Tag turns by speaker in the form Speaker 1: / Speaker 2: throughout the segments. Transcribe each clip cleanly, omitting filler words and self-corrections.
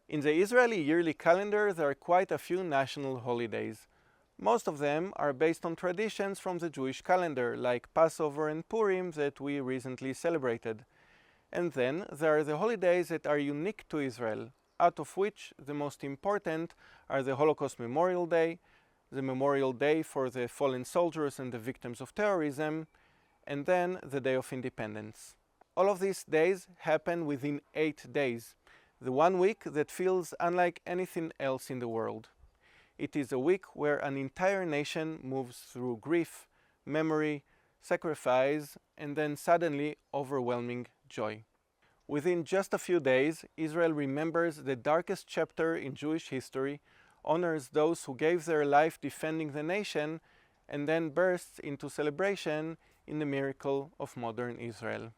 Speaker 1: In the Israeli yearly calendar, there are quite a few national holidays. Most of them are based on traditions from the Jewish calendar, like Passover and Purim that we recently celebrated. And then there are the holidays that are unique to Israel, out of which the most important are the Holocaust Memorial Day, the Memorial Day for the fallen soldiers and the victims of terrorism, and then the Day of Independence. All of these days happen within 8 days, the 1 week that feels unlike anything else in the world. It is a week where an entire nation moves through grief, memory, sacrifice, and then suddenly overwhelming joy. Within just a few days, Israel remembers the darkest chapter in Jewish history, honors those who gave their life defending the nation, and then bursts into celebration in the miracle of modern Israel.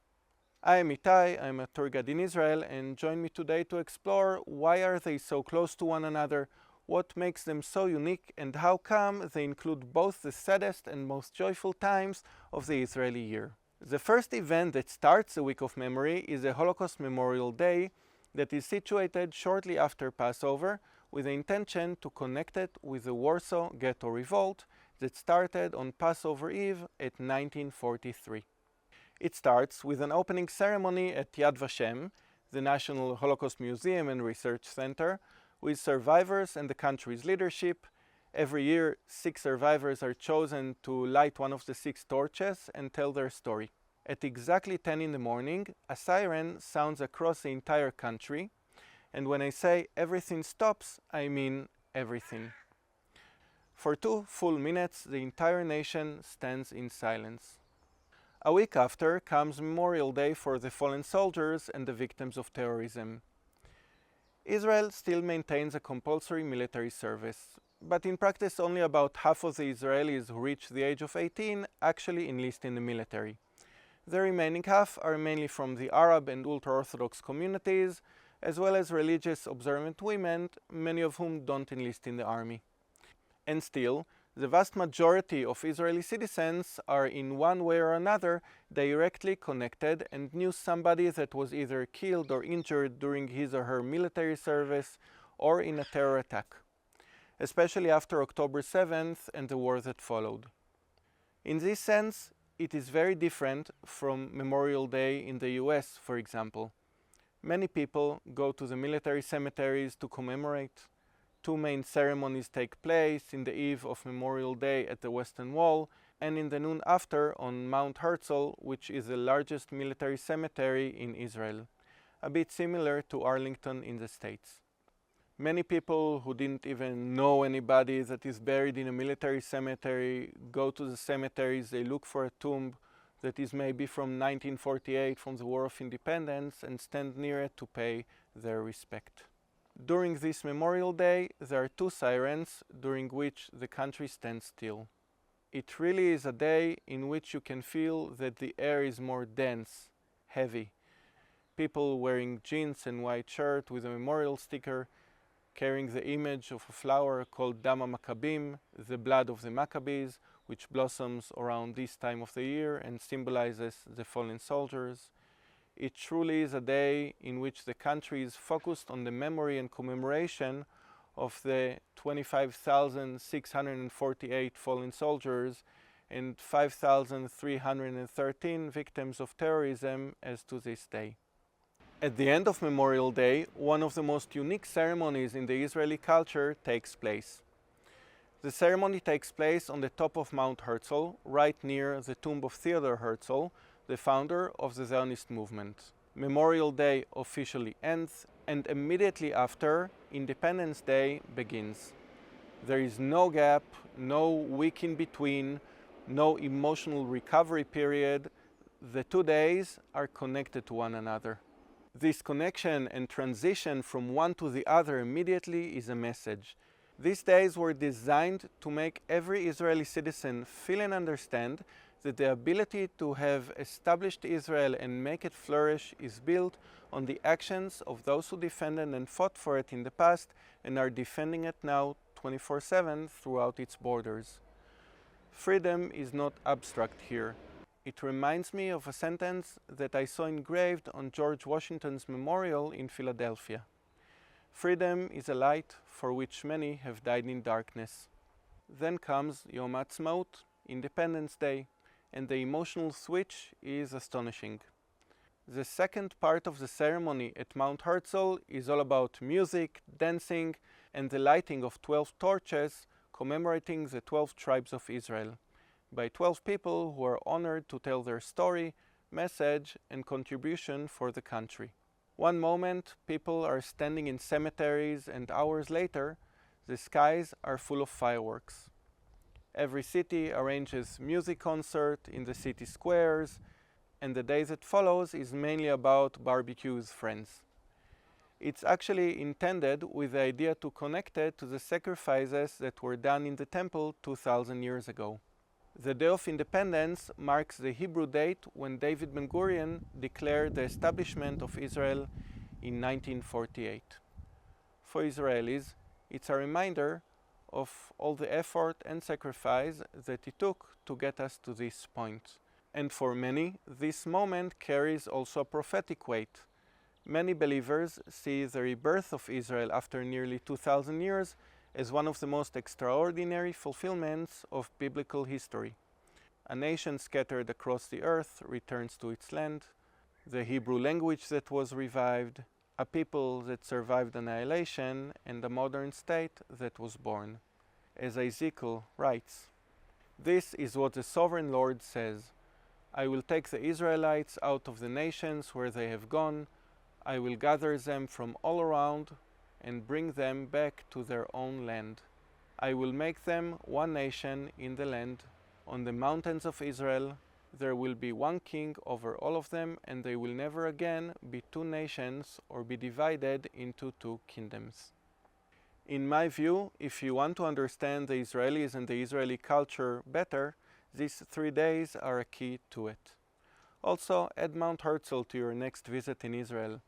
Speaker 1: I am Itai, I'm a tour guide in Israel, and join me today to explore why are they so close to one another, what makes them so unique, and how come they include both the saddest and most joyful times of the Israeli year. The first event that starts the Week of Memory is the Holocaust Memorial Day that is situated shortly after Passover with the intention to connect it with the Warsaw Ghetto Revolt that started on Passover Eve at 1943. It starts with an opening ceremony at Yad Vashem, the National Holocaust Museum and Research Center, with survivors and the country's leadership. Every year, 6 survivors are chosen to light one of the 6 torches and tell their story. At exactly 10 in the morning, a siren sounds across the entire country, and when I say everything stops, I mean everything. For 2 full minutes, the entire nation stands in silence. A week after comes Memorial Day for the fallen soldiers and the victims of terrorism. Israel still maintains a compulsory military service, but in practice only about half of the Israelis who reach the age of 18 actually enlist in the military. The remaining half are mainly from the Arab and ultra-Orthodox communities, as well as religious observant women, many of whom don't enlist in the army. And still, the vast majority of Israeli citizens are in one way or another directly connected and knew somebody that was either killed or injured during his or her military service or in a terror attack, especially after October 7th and the war that followed. In this sense, it is very different from Memorial Day in the US, for example. Many people go to the military cemeteries to commemorate. 2 main ceremonies take place in the eve of Memorial Day at the Western Wall and in the noon after on Mount Herzl, which is the largest military cemetery in Israel, a bit similar to Arlington in the States. Many people who didn't even know anybody that is buried in a military cemetery go to the cemeteries, they look for a tomb that is maybe from 1948, from the War of Independence, and stand near it to pay their respect. During this Memorial Day, there are 2 sirens during which the country stands still. It really is a day in which you can feel that the air is more dense, heavy. People wearing jeans and white shirt with a memorial sticker, carrying the image of a flower called Dama Maccabim, the blood of the Maccabees, which blossoms around this time of the year and symbolizes the fallen soldiers. It truly is a day in which the country is focused on the memory and commemoration of the 25,648 fallen soldiers and 5,313 victims of terrorism as to this day. At the end of Memorial Day, one of the most unique ceremonies in the Israeli culture takes place. The ceremony takes place on the top of Mount Herzl, right near the tomb of Theodor Herzl, the founder of the Zionist movement. Memorial Day officially ends, and immediately after, Independence Day begins. There is no gap, no week in between, no emotional recovery period. The 2 days are connected to one another. This connection and transition from one to the other immediately is a message. These days were designed to make every Israeli citizen feel and understand that the ability to have established Israel and make it flourish is built on the actions of those who defended and fought for it in the past and are defending it now 24/7 throughout its borders. Freedom is not abstract here. It reminds me of a sentence that I saw engraved on George Washington's memorial in Philadelphia. Freedom is a light for which many have died in darkness. Then comes Yom Ha'atzmaut, Independence Day, and the emotional switch is astonishing. The second part of the ceremony at Mount Herzl is all about music, dancing, and the lighting of 12 torches commemorating the 12 tribes of Israel, by 12 people who are honored to tell their story, message, and contribution for the country. One moment, people are standing in cemeteries, and hours later, the skies are full of fireworks. Every city arranges music concert in the city squares, and the day that follows is mainly about barbecues, friends. It's actually intended with the idea to connect it to the sacrifices that were done in the temple 2000 years ago. The Day of Independence marks the Hebrew date when David Ben-Gurion declared the establishment of Israel in 1948. For Israelis, it's a reminder of all the effort and sacrifice that it took to get us to this point. And for many, this moment carries also a prophetic weight. Many believers see the rebirth of Israel after nearly 2000 years as one of the most extraordinary fulfillments of biblical history. A nation scattered across the earth returns to its land, the Hebrew language that was revived, a people that survived annihilation, and a modern state that was born. As Ezekiel writes, "This is what the sovereign Lord says. I will take the Israelites out of the nations where they have gone. I will gather them from all around and bring them back to their own land. I will make them one nation in the land. On the mountains of Israel there will be one king over all of them, and they will never again be two nations or be divided into two kingdoms." In my view, if you want to understand the Israelis and the Israeli culture better, these 3 days are a key to it. Also, add Mount Herzl to your next visit in Israel.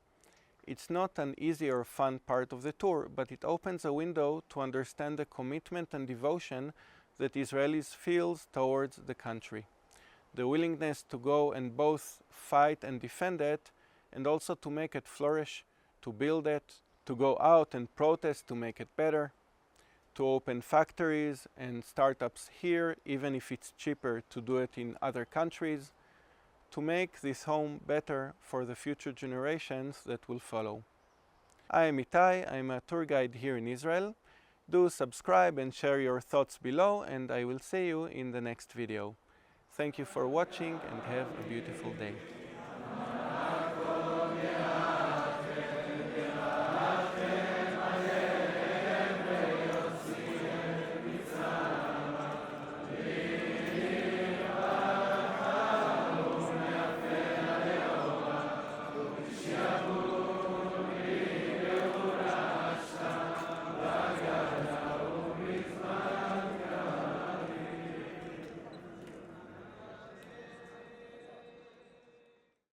Speaker 1: It's not an easy or fun part of the tour, but it opens a window to understand the commitment and devotion that Israelis feel towards the country. The willingness to go and both fight and defend it, and also to make it flourish, to build it, to go out and protest to make it better, to open factories and startups here, even if it's cheaper to do it in other countries, to make this home better for the future generations that will follow. I am Itai, I'm a tour guide here in Israel. Do subscribe and share your thoughts below, and I will see you in the next video. Thank you for watching and have a beautiful day.